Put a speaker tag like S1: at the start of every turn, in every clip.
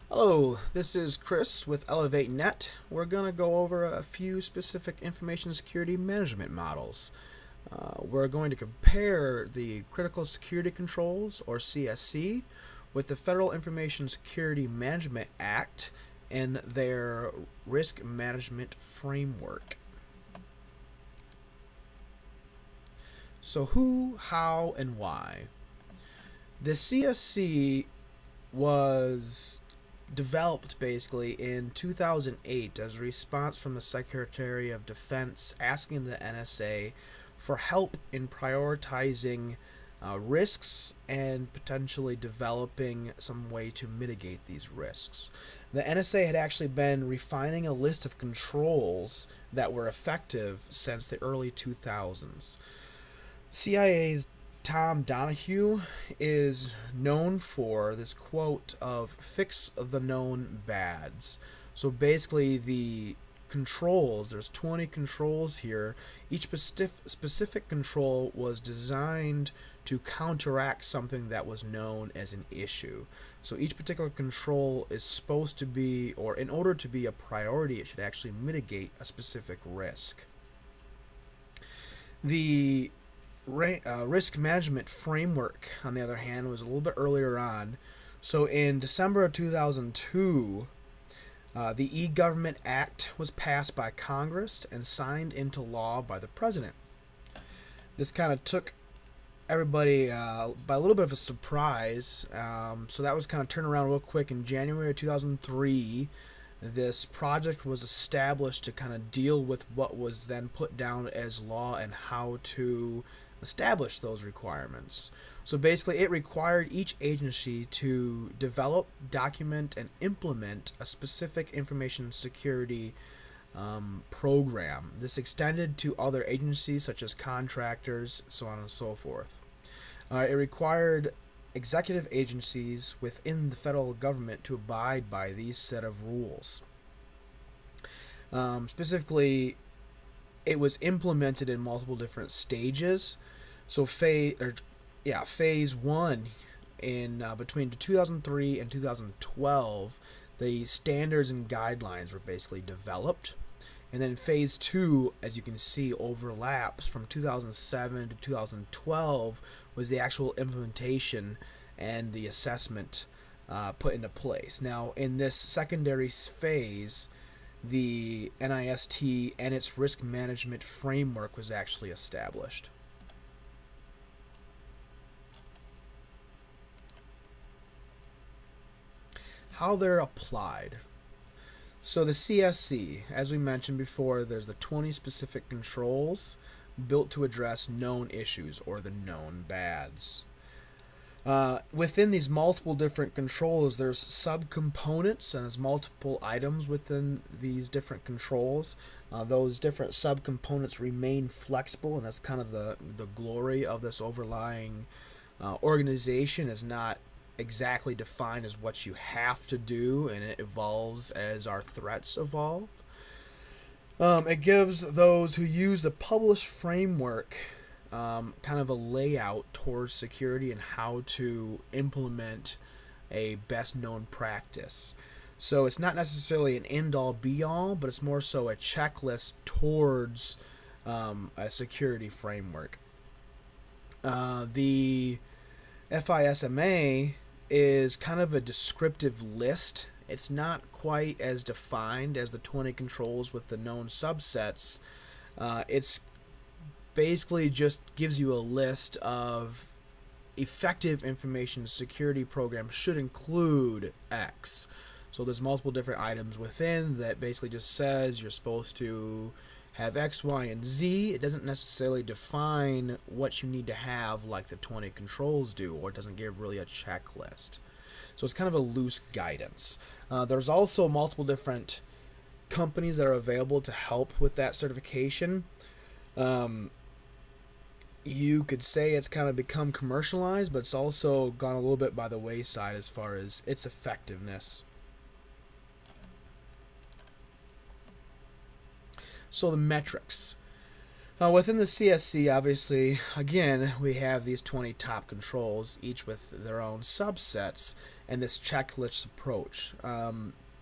S1: Hello, this is Chris with ElevateNet. We're going to go over a few specific information security management models. We're going to compare the Critical Security Controls, or CSC, with the Federal Information Security Management Act and their risk management framework. So who, how, and why? The CSC was developed basically in 2008 as a response from the Secretary of Defense asking the NSA for help in prioritizing risks and potentially developing some way to mitigate these risks. The NSA had actually been refining a list of controls that were effective since the early 2000s. CIA's Tom Donahue is known for this quote of fix the known bads. So basically, the controls, there's 20 controls here. Each specific control was designed to counteract something that was known as an issue. So each particular control is supposed to be, or in order to be a priority, it should actually mitigate a specific risk. The risk management framework, on the other hand, was a little bit earlier on. So in December of 2002, the E-Government Act was passed by Congress and signed into law by the President. This kind of took everybody by a little bit of a surprise. So that was kind of turned around real quick in January of 2003. This project was established to kind of deal with what was then put down as law and how to establish those requirements. So basically, it required each agency to develop, document, and implement a specific information security program. This extended to other agencies such as contractors, so on and so forth. It required executive agencies within the federal government to abide by these set of rules. Specifically, it was implemented in multiple different stages. So phase one in between 2003 and 2012, the standards and guidelines were basically developed. And then phase two, as you can see, overlaps from 2007 to 2012 was the actual implementation and the assessment put into place. Now, in this secondary phase, the NIST and its risk management framework was actually established. How they're applied. So the CSC, as we mentioned before, there's the 20 specific controls built to address known issues or the known bads. Within these multiple different controls, there's subcomponents and there's multiple items within these different controls. Those different subcomponents remain flexible, and that's kind of the glory of this overlying organization, is not exactly defined as what you have to do, and it evolves as our threats evolve. It gives those who use the published framework kind of a layout towards security and how to implement a best known practice. So it's not necessarily an end-all be-all, but it's more so a checklist towards a security framework. The FISMA is kind of a descriptive list. It's not quite as defined as the 20 controls with the known subsets. It's basically just gives you a list of effective information security programs should include X. So there's multiple different items within that basically just says you're supposed to have X, Y, and Z. It doesn't necessarily define what you need to have like the 20 controls do, or it doesn't give really a checklist. So it's kind of a loose guidance. There's also multiple different companies that are available to help with that certification. You could say it's kind of become commercialized, but it's also gone a little bit by the wayside as far as its effectiveness. So the metrics. Within the CSC, obviously, again, we have these 20 top controls, each with their own subsets, and this checklist approach.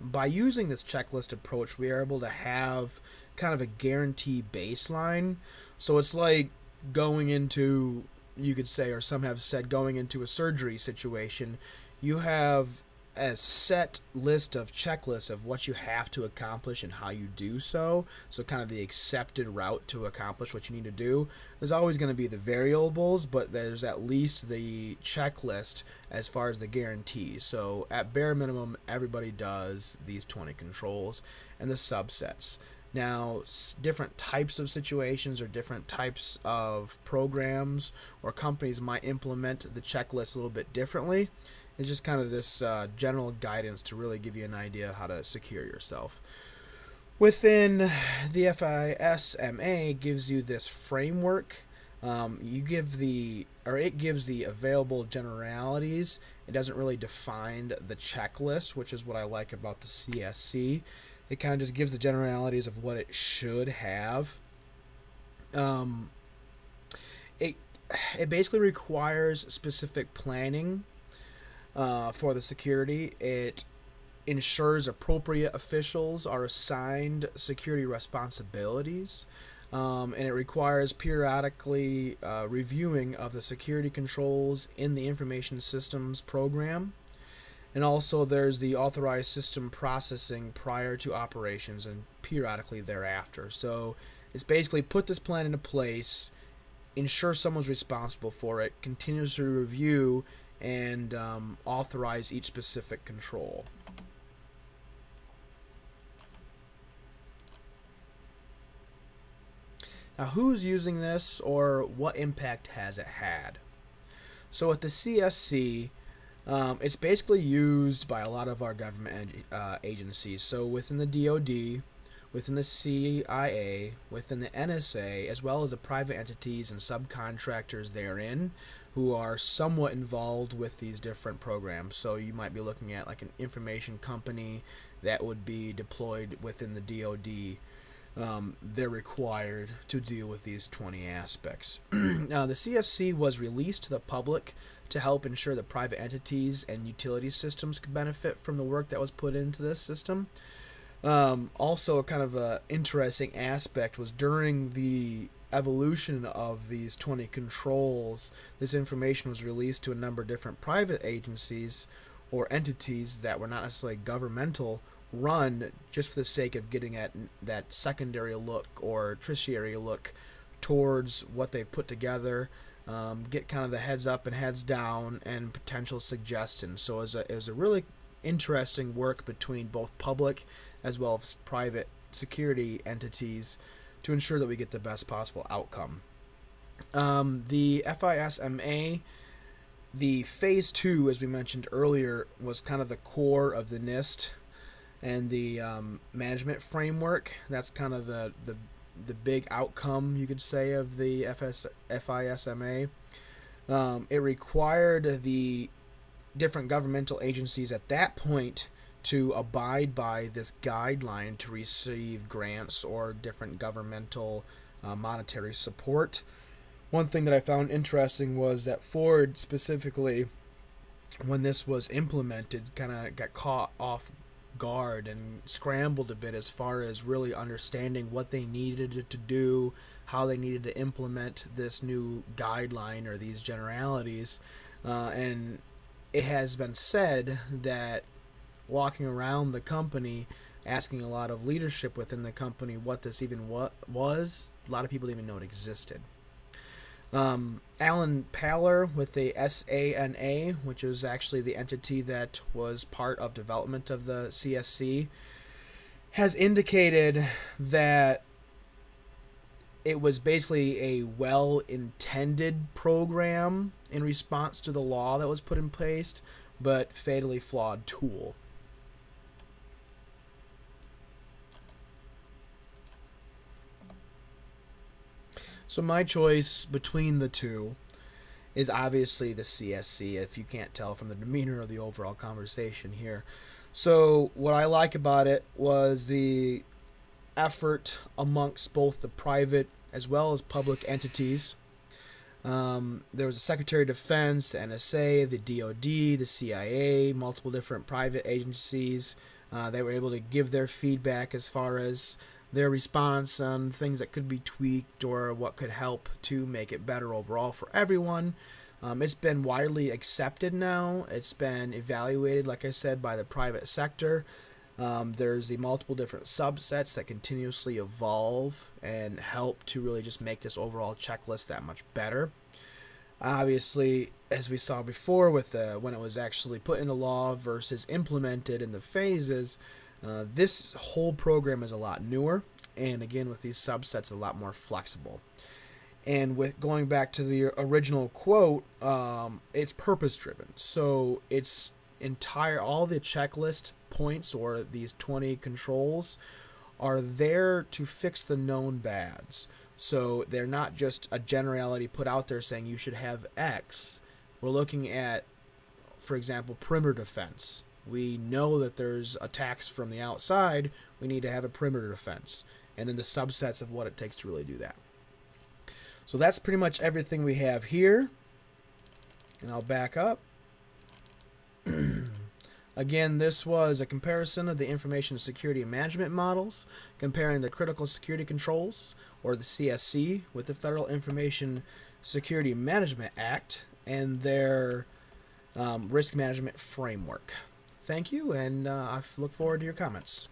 S1: By using this checklist approach, we are able to have kind of a guarantee baseline. So it's like going into, you could say, or some have said, going into a surgery situation. You have a set list of checklists of what you have to accomplish and how you do so. So kind of the accepted route to accomplish what you need to do. There's always going to be the variables, but there's at least the checklist as far as the guarantees. So at bare minimum, everybody does these 20 controls and the subsets. Now, different types of situations or different types of programs or companies might implement the checklist a little bit differently. It's just kind of this general guidance to really give you an idea of how to secure yourself. Within the FISMA gives you this framework. It gives the available generalities. It doesn't really define the checklist, which is what I like about the CSC. It kind of just gives the generalities of what it should have. It basically requires specific planning for the security. It ensures appropriate officials are assigned security responsibilities, and it requires periodically reviewing of the security controls in the information systems program. And also there's the authorized system processing prior to operations and periodically thereafter. So it's basically put this plan into place, ensure someone's responsible for it, continuously review and authorize each specific control. Now, who's using this or what impact has it had? So with the CSC, it's basically used by a lot of our government agencies. So within the DoD, within the CIA, within the NSA, as well as the private entities and subcontractors therein who are somewhat involved with these different programs. So you might be looking at like an information company that would be deployed within the DoD. They're required to deal with these 20 aspects. Now, the CSC was released to the public to help ensure that private entities and utility systems could benefit from the work that was put into this system. Also, kind of an interesting aspect was during the evolution of these 20 controls, this information was released to a number of different private agencies or entities that were not necessarily governmental run, just for the sake of getting at that secondary look or tertiary look towards what they've put together, get kind of the heads up and heads down and potential suggestions. So it was a really interesting work between both public as well as private security entities to ensure that we get the best possible outcome. The FISMA, the phase 2, as we mentioned earlier, was kind of the core of the NIST and the management framework. That's kind of the big outcome, you could say, of the FISMA. It required the different governmental agencies at that point to abide by this guideline to receive grants or different governmental monetary support. One thing that I found interesting was that Ford specifically, when this was implemented, kind of got caught off guard and scrambled a bit as far as really understanding what they needed to do, how they needed to implement this new guideline or these generalities. And it has been said that walking around the company, asking a lot of leadership within the company what this even was, a lot of people didn't even know it existed. Alan Paller with the SANA, which was actually the entity that was part of development of the CSC, has indicated that it was basically a well-intended program in response to the law that was put in place, but fatally flawed tool. So my choice between the two is obviously the CSC, if you can't tell from the demeanor of the overall conversation here. So what I like about it was the effort amongst both the private as well as public entities. There was a Secretary of Defense, the NSA, the DoD, the CIA, multiple different private agencies. They were able to give their feedback as far as their response on things that could be tweaked or what could help to make it better overall for everyone. It's been widely accepted now. It's been evaluated, like I said, by the private sector. There's the multiple different subsets that continuously evolve and help to really just make this overall checklist that much better. Obviously, as we saw before with when it was actually put into law versus implemented in the phases, this whole program is a lot newer, and again with these subsets a lot more flexible. And with going back to the original quote, it's purpose driven. So it's all the checklist points or these 20 controls are there to fix the known bads. So they're not just a generality put out there saying you should have X. We're looking at, for example, perimeter defense. We know that there's attacks from the outside. We need to have a perimeter defense. And then the subsets of what it takes to really do that. So that's pretty much everything we have here. And I'll back up. Again, this was a comparison of the information security management models, comparing the critical security controls, or the CSC, with the Federal Information Security Management Act and their risk management framework. Thank you, and I look forward to your comments.